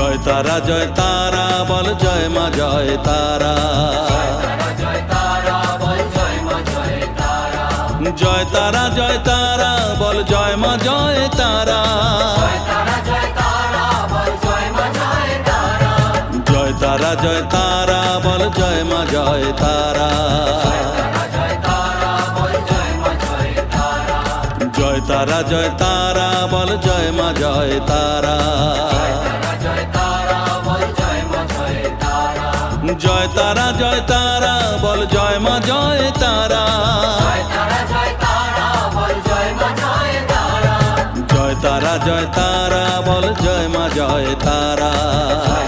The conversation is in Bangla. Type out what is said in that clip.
জয় তারা জয় তারা বল জয় মা জয় তারা। জয় তারা জয় তারা বল জয় মা জয় তারা। জয় তারা জয় তারা বল জয় মা জয় তারা। জয় তারা জয় তারা বল জয় মা জয় তারা। জয় তারা জয় তারা বল জয় মা জয় তারা। জয় তারা জয় তারা বল জয় মা জয় তারা।